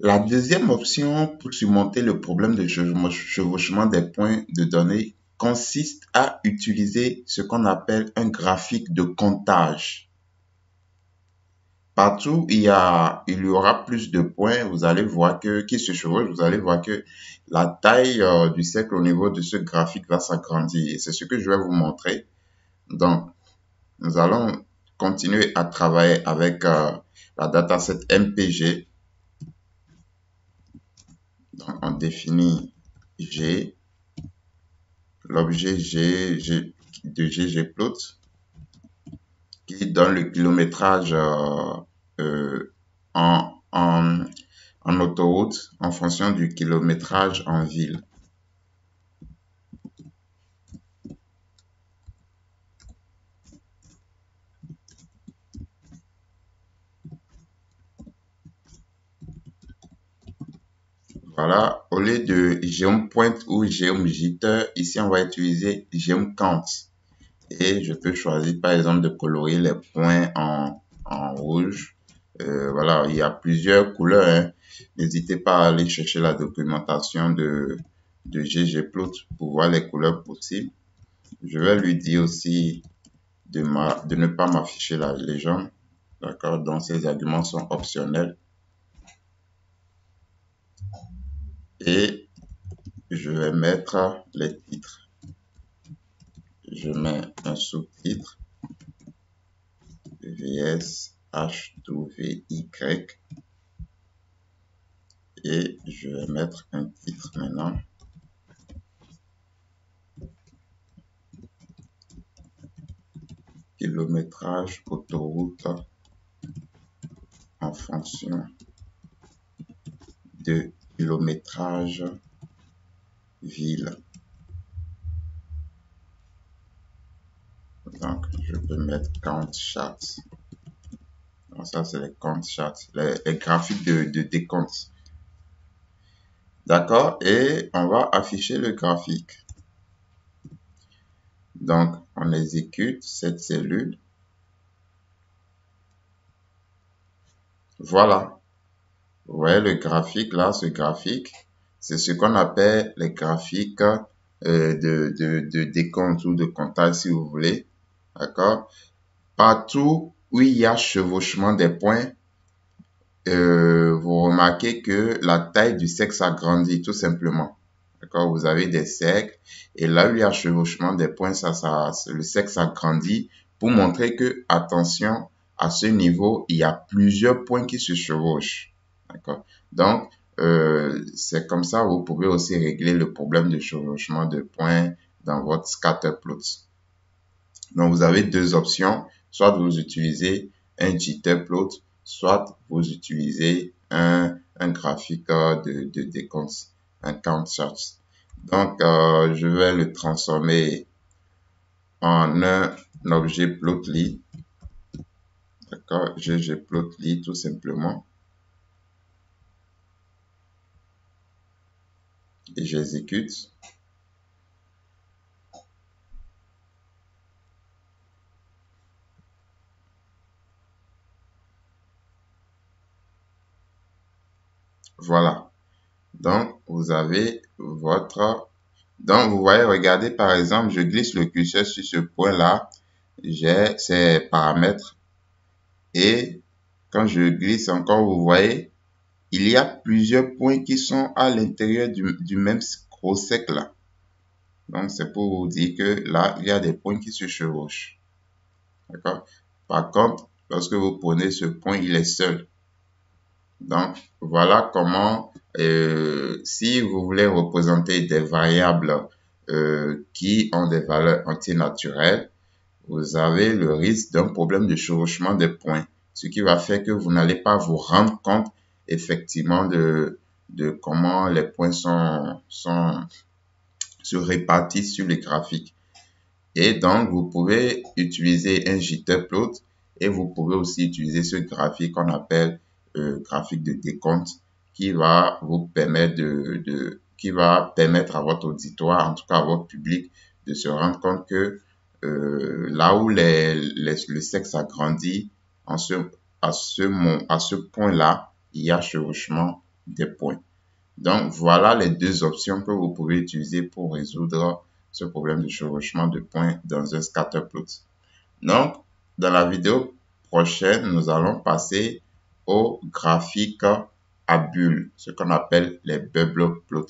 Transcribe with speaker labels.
Speaker 1: La deuxième option pour surmonter le problème de chevauchement des points de données consiste à utiliser ce qu'on appelle un graphique de comptage. Partout, il y aura plus de points, vous allez voir qui se chevauchent, vous allez voir que la taille du cercle au niveau de ce graphique va s'agrandir. Et c'est ce que je vais vous montrer. Donc, nous allons continuer à travailler avec la dataset MPG. Donc, on définit G, l'objet de ggplot qui donne le kilométrage en autoroute en fonction du kilométrage en ville. Voilà, au lieu de geom_point ou geom_jitter, ici on va utiliser geom_count. Et je peux choisir par exemple de colorer les points en rouge. Voilà, il y a plusieurs couleurs, hein. N'hésitez pas à aller chercher la documentation de ggplot pour voir les couleurs possibles. Je vais lui dire aussi de ne pas m'afficher la légende. D'accord, donc ces arguments sont optionnels. Et je vais mettre les titres. Je mets un sous-titre VS H2VY et je vais mettre un titre maintenant. Kilométrage autoroute en fonction de kilométrage ville. Donc, je peux mettre count chart. Donc, ça, c'est les count charts, les graphiques de décompte. D'accord? Et on va afficher le graphique. Donc, on exécute cette cellule. Voilà. Vous voyez le graphique là, ce graphique, c'est ce qu'on appelle les graphiques de décompte ou de comptage si vous voulez. D'accord? Partout où il y a chevauchement des points, vous remarquez que la taille du cercle s'agrandit tout simplement. D'accord? Vous avez des cercles et là où il y a chevauchement des points, le cercle s'agrandit pour montrer que, attention, à ce niveau, il y a plusieurs points qui se chevauchent. D'accord? Donc, c'est comme ça, vous pouvez aussi régler le problème de chevauchement de points dans votre scatterplot. Donc, vous avez deux options. Soit vous utilisez un jitterplot, soit vous utilisez un graphique de décompte, un count chart. Donc, je vais le transformer en un objet plotly. D'accord, ggplotly tout simplement. Et j'exécute. Voilà. Donc, vous avez votre... Donc, vous voyez, regardez, par exemple, je glisse le curseur sur ce point-là. J'ai ces paramètres. Et quand je glisse encore, vous voyez, il y a plusieurs points qui sont à l'intérieur du même gros cercle là. Donc, c'est pour vous dire que là, il y a des points qui se chevauchent. D'accord? Par contre, lorsque vous prenez ce point, il est seul. Donc, voilà comment, si vous voulez représenter des variables qui ont des valeurs antinaturelles, vous avez le risque d'un problème de chevauchement des points, ce qui va faire que vous n'allez pas vous rendre compte effectivement de comment les points se répartissent sur les graphiques. Et donc, vous pouvez utiliser un jitterplot et vous pouvez aussi utiliser ce graphique qu'on appelle graphique de décompte qui va vous permettre qui va permettre à votre auditoire, en tout cas à votre public, de se rendre compte que là où le sexe agrandit, à ce point-là, il y a chevauchement des points. Donc, voilà les deux options que vous pouvez utiliser pour résoudre ce problème de chevauchement de points dans un scatterplot. Donc, dans la vidéo prochaine, nous allons passer au graphique à bulles, ce qu'on appelle les bubble plots.